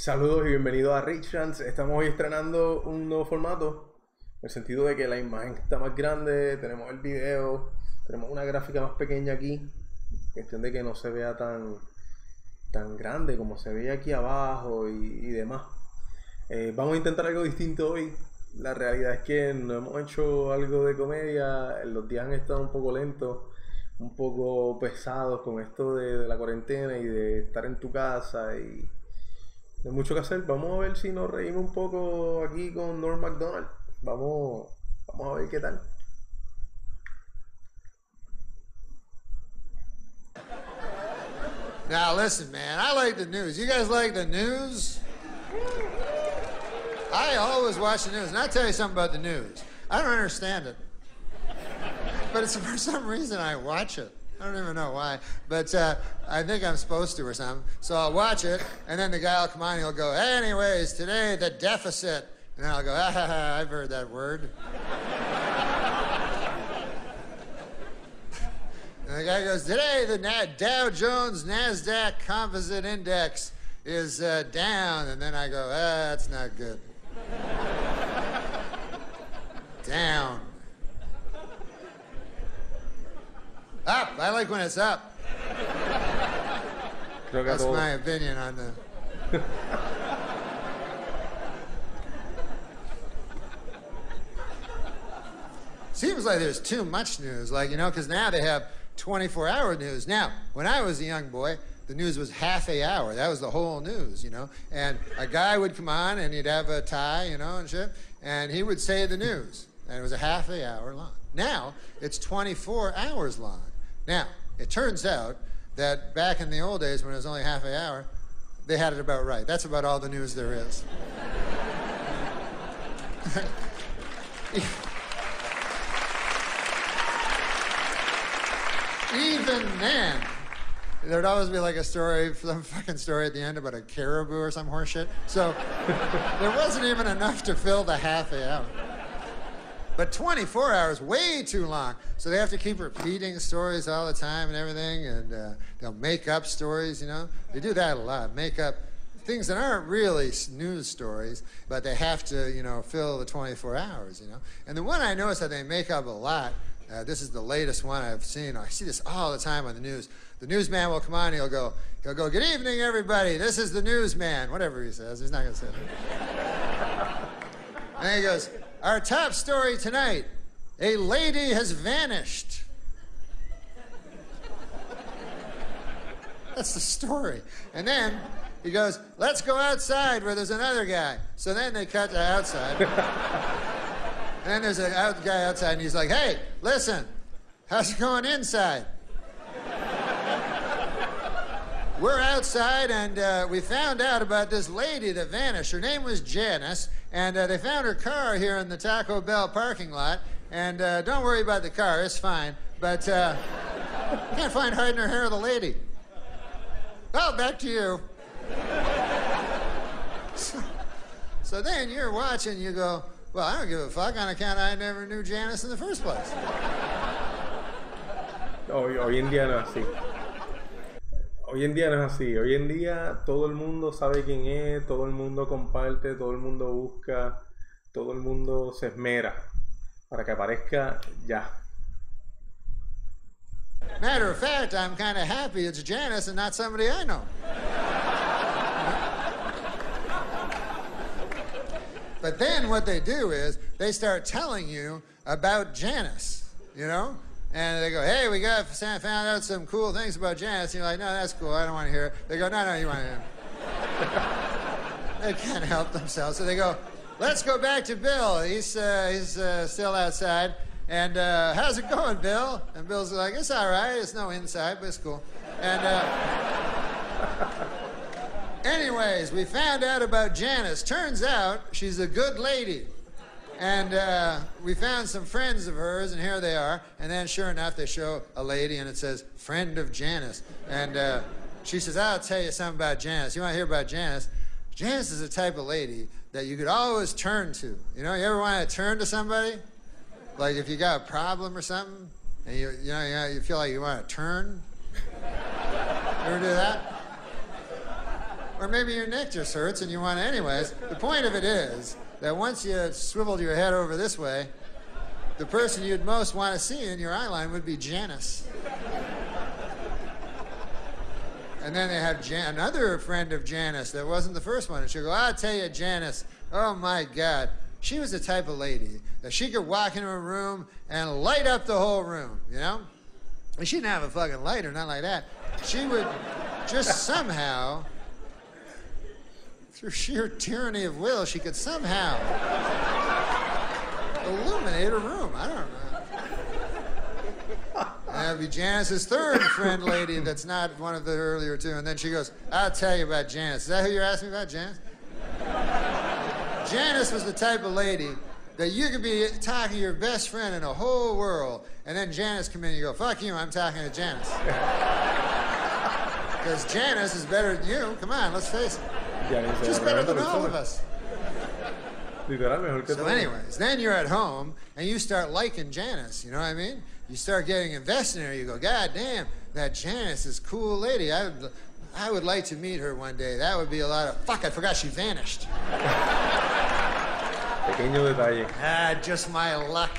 Saludos y bienvenidos a Rants. Estamos hoy estrenando un nuevo formato, en el sentido de que la imagen está más grande, tenemos el video, tenemos una gráfica más pequeña aquí, cuestión de que no se vea tan grande como se ve aquí abajo y demás. Vamos a intentar algo distinto hoy. La realidad es que no hemos hecho algo de comedia, los días han estado un poco lentos, un poco pesados con esto de la cuarentena y de estar en tu casa y no hay mucho que hacer. Vamos a ver si nos reímos un poco aquí con Norm Macdonald. Vamos a ver qué tal. Now listen, man, I like the news. You guys like the news? I always watch the news, and I'll tell you something about the news. I don't understand it. But it's for some reason I watch it. I don't even know why, but I think I'm supposed to or something. So I'll watch it, and then the guy will come on and he'll go, anyways, today the deficit. And then I'll go, I've heard that word. And the guy goes, today the Dow Jones NASDAQ Composite Index is down. And then I go, that's not good. Down. Up. I like when it's up. That's my opinion on the... Seems like there's too much news, because now they have 24-hour news. Now, when I was a young boy, the news was half a hour. That was the whole news, And a guy would come on and he'd have a tie, and shit, and he would say the news. And it was a half a hour long. Now, it's 24 hours long. Now, it turns out that back in the old days when it was only half an hour, they had it about right. That's about all the news there is. Even then, there'd always be like a story, some fucking story at the end about a caribou or some horse shit. So there wasn't even enough to fill the half an hour. But 24 hours, way too long. So they have to keep repeating stories all the time and everything, and they'll make up stories, They do that a lot, make up things that aren't really news stories, but they have to, fill the 24 hours, And the one I noticed that they make up a lot, this is the latest one I've seen. I see this all the time on the news. The newsman will come on and he'll go, good evening, everybody. This is the newsman. Whatever he says, he's not going to say that. And then he goes, our top story tonight, a lady has vanished. That's the story. And then he goes, let's go outside where there's another guy. So then they cut to outside. And then there's a guy outside and he's like, hey, listen, how's it going inside? We're outside and we found out about this lady that vanished. Her name was Janice. And they found her car here in the Taco Bell parking lot. And don't worry about the car, it's fine. But can't find hiding her hair of the lady. Well, back to you. So then you're watching, you go, well, I don't give a fuck on account I never knew Janice in the first place. Hoy en día no es así. Hoy en día no es así. Hoy en día todo el mundo sabe quién es, todo el mundo comparte, todo el mundo busca, todo el mundo se esmera para que aparezca ya. Matter of fact, I'm kind of happy it's Janice and not somebody I know. But then what they do is they start telling you about Janice, And they go, hey, we found out some cool things about Janice. And you're like, no, that's cool. I don't want to hear it. They go, no, you want to hear it. They can't help themselves. So they go, let's go back to Bill. He's still outside. And how's it going, Bill? And Bill's like, it's all right. It's no inside, but it's cool. And anyways, we found out about Janice. Turns out she's a good lady. And we found some friends of hers, and here they are. And then, sure enough, they show a lady, and it says, friend of Janice. And she says, I'll tell you something about Janice. You want to hear about Janice? Janice is the type of lady that you could always turn to. You ever want to turn to somebody? Like if you got a problem or something, and you feel like you want to turn? You ever do that? Or maybe your neck just hurts and you want to anyways. The point of it is that once you swiveled your head over this way, the person you'd most want to see in your eye line would be Janice. And then they have another friend of Janice that wasn't the first one. And she'll go, I'll tell you, Janice, oh my God. She was the type of lady that she could walk into a room and light up the whole room, you know? And she didn't have a fucking lighter, not like that. She would just somehow, through sheer tyranny of will, she could somehow illuminate a room. I don't know. That would be Janice's third friend lady that's not one of the earlier two. And then she goes, I'll tell you about Janice. Is that who you're asking about, Janice? Janice was the type of lady that you could be talking to your best friend in the whole world, and then Janice come in and you go, fuck you, I'm talking to Janice. Because Janice is better than you. Come on, let's face it. She's better than all of us. So anyways, then you're at home, and you start liking Janice, you know what I mean? You start getting invested in her. You go, God damn, that Janice is a cool lady. I would like to meet her one day. That would be a lot of... Fuck, I forgot she vanished. Pequeño detalle. Ah, just my luck.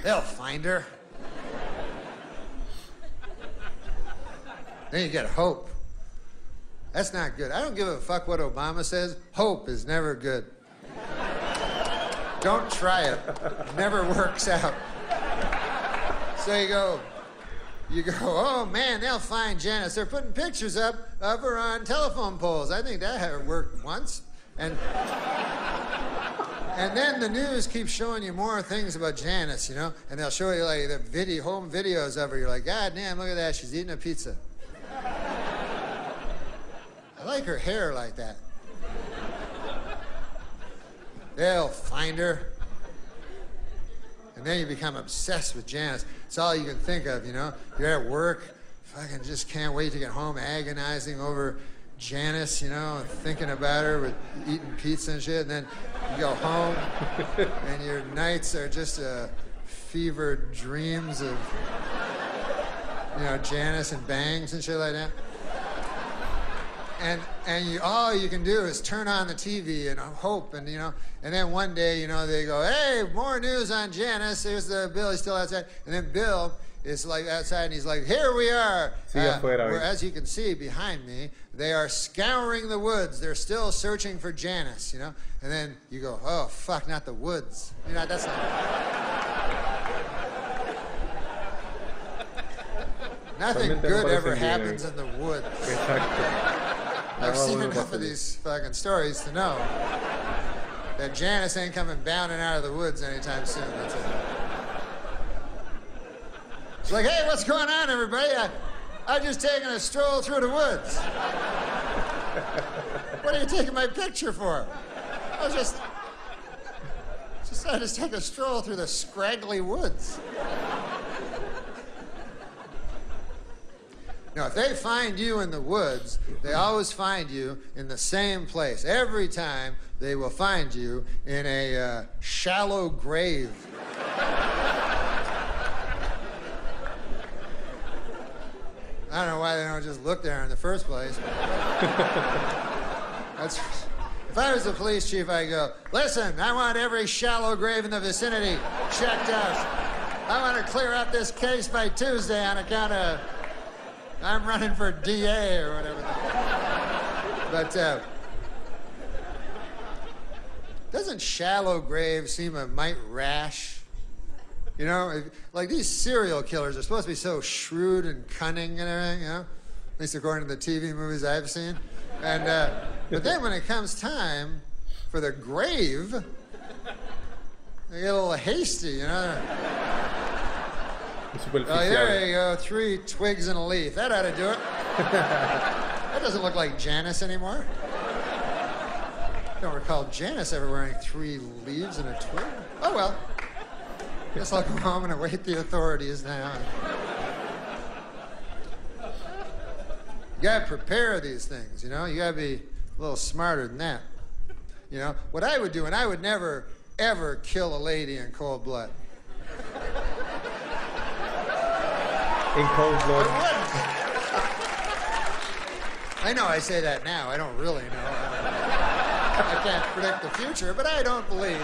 They'll find her. Then you get hope. That's not good. I don't give a fuck what Obama says. Hope is never good. Don't try it. It never works out. So you go, oh man, they'll find Janice. They're putting pictures up of her on telephone poles. I think that had worked once. And then the news keeps showing you more things about Janice, you know? And they'll show you like the home videos of her. You're like, God damn, look at that. She's eating a pizza. I like her hair like that. They'll find her. And then you become obsessed with Janice. It's all you can think of, you know? You're at work, fucking just can't wait to get home, agonizing over Janice, you know, and thinking about her with eating pizza and shit. And then you go home, and your nights are just fevered dreams of, you know, Janice and bangs and shit like that. And all you can do is turn on the TV and hope, and you know, and then one day, you know, they go, hey, more news on Janice. Here's Bill, he's still outside, and then Bill is like outside, and he's like, here we are. Where, as you can see behind me, they are scouring the woods. They're still searching for Janice, you know. And then you go, oh fuck, not the woods. You know, that's not. Nothing good ever happens in the woods. I've seen enough of these fucking stories to know that Janice ain't coming bounding out of the woods anytime soon. That's it. She's like, hey, what's going on, everybody? I'm just taking a stroll through the woods. What are you taking my picture for? I just decided to take a stroll through the scraggly woods. Now, if they find you in the woods, they always find you in the same place. Every time, they will find you in a shallow grave. I don't know why they don't just look there in the first place. If I was the police chief, I'd go, listen, I want every shallow grave in the vicinity checked out. I want to clear up this case by Tuesday on account of I'm running for DA or whatever. But doesn't shallow grave seem a mite rash? You know, like these serial killers are supposed to be so shrewd and cunning and everything, you know? At least according to the TV movies I've seen. And but then when it comes time for the grave, they get a little hasty, you know? Oh, there you go, 3 twigs and a leaf. That ought to do it. That doesn't look like Janice anymore. I don't recall Janice ever wearing 3 leaves and a twig. Oh, well. Guess I'll go home and await the authorities now. You gotta prepare these things, you know? You gotta be a little smarter than that. You know? What I would do, and I would never, ever kill a lady in cold blood. In cold blood. I wouldn't. I know I say that now. I don't really know. I can't predict the future, but I don't believe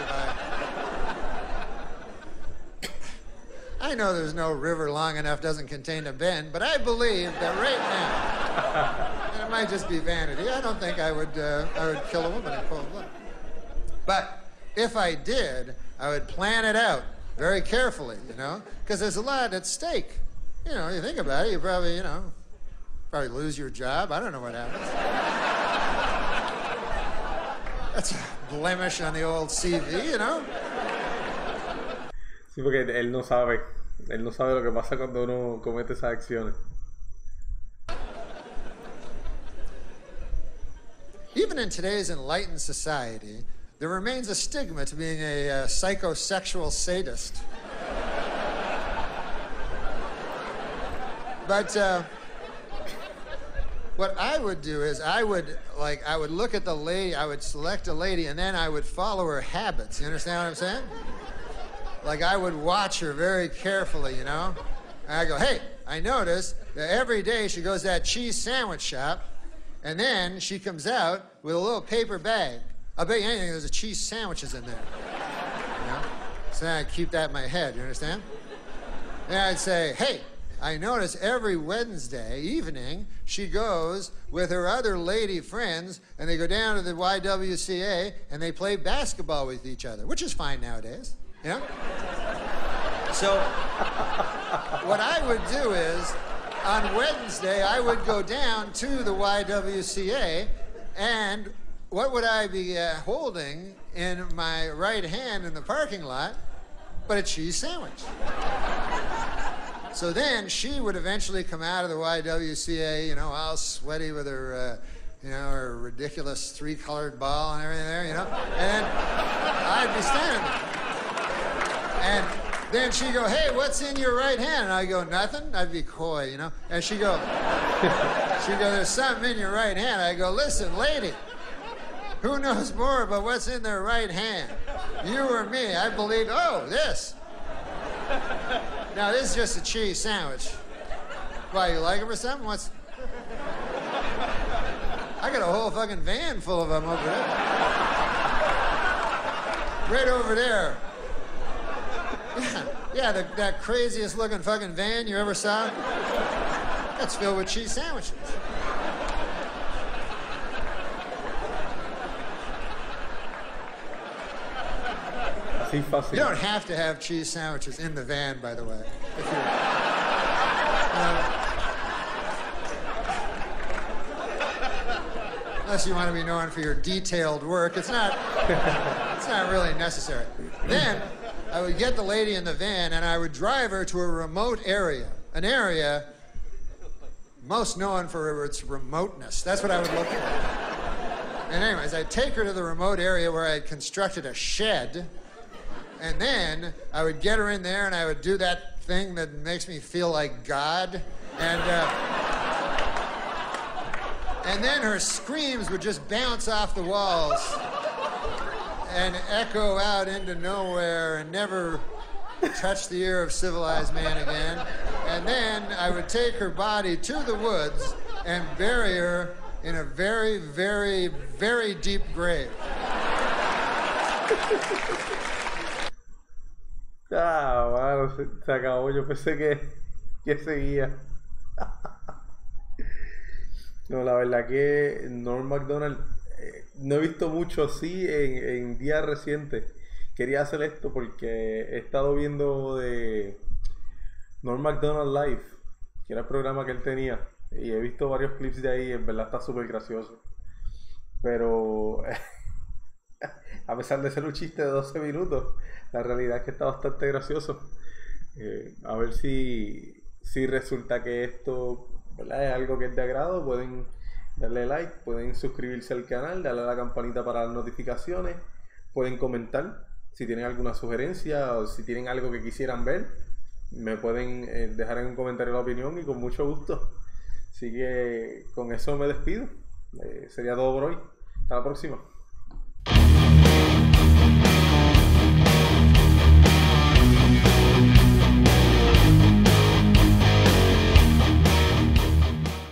I know there's no river long enough doesn't contain a bend, but I believe that right now, and it might just be vanity, I don't think I would kill a woman in cold blood. But if I did, I would plan it out very carefully, you know, because there's a lot at stake. You know, you think about it, you probably, you know, probably lose your job. I don't know what happens. That's a blemish on the old CV, you know. Sí, porque él no sabe lo que pasa cuando uno comete esas acciones. Even in today's enlightened society, there remains a stigma to being a psychosexual sadist. But what I would do is I would look at the lady, I would select a lady, and then I would follow her habits. You understand what I'm saying? Like I would watch her very carefully, you know? And I go, hey, I noticed that every day she goes to that cheese sandwich shop, and then she comes out with a little paper bag. I'll bet you anything there's a cheese sandwiches in there. You know? So then I'd keep that in my head, you understand? Then I'd say, hey, I notice every Wednesday evening she goes with her other lady friends and they go down to the YWCA and they play basketball with each other, which is fine nowadays, you know? So what I would do is on Wednesday I would go down to the YWCA and what would I be holding in my right hand in the parking lot but a cheese sandwich? So then she would eventually come out of the YWCA, you know, all sweaty with her, you know, her ridiculous three-colored ball and everything there, you know, and then I'd be standing there. And then she'd go, hey, what's in your right hand? And I'd go, nothing. I'd be coy, you know, and she'd go, there's something in your right hand. I'd go, listen, lady, who knows more about what's in their right hand? You or me? I believe, oh, this. Now, this is just a cheese sandwich. Why, you like them or something? What's... I got a whole fucking van full of them over there. Right over there. Yeah, that craziest looking fucking van you ever saw? That's filled with cheese sandwiches. You don't have to have cheese sandwiches in the van, by the way. If you're, unless you want to be known for your detailed work, it's not really necessary. Then I would get the lady in the van and I would drive her to a remote area, an area most known for its remoteness. That's what I would look for. And anyways, I'd take her to the remote area where I had constructed a shed. And then I would get her in there and I would do that thing that makes me feel like God. And then her screams would just bounce off the walls and echo out into nowhere and never touch the ear of civilized man again. And then I would take her body to the woods and bury her in a very, very, very deep grave. Ah, bueno, se acabó. Yo pensé que seguía. No, la verdad que Norm Macdonald no he visto mucho así en días recientes. Quería hacer esto porque he estado viendo de Norm Macdonald Live, que era el programa que él tenía, y he visto varios clips de ahí. En verdad está súper gracioso, pero a pesar de ser un chiste de 12 minutos, la realidad es que está bastante gracioso. A ver si resulta que esto, ¿verdad?, es algo que es de agrado. Pueden darle like, pueden suscribirse al canal, darle a la campanita para las notificaciones, pueden comentar si tienen alguna sugerencia o si tienen algo que quisieran ver. Me pueden dejar en un comentario la opinión y con mucho gusto. Así que con eso me despido. Sería todo por hoy. Hasta la próxima.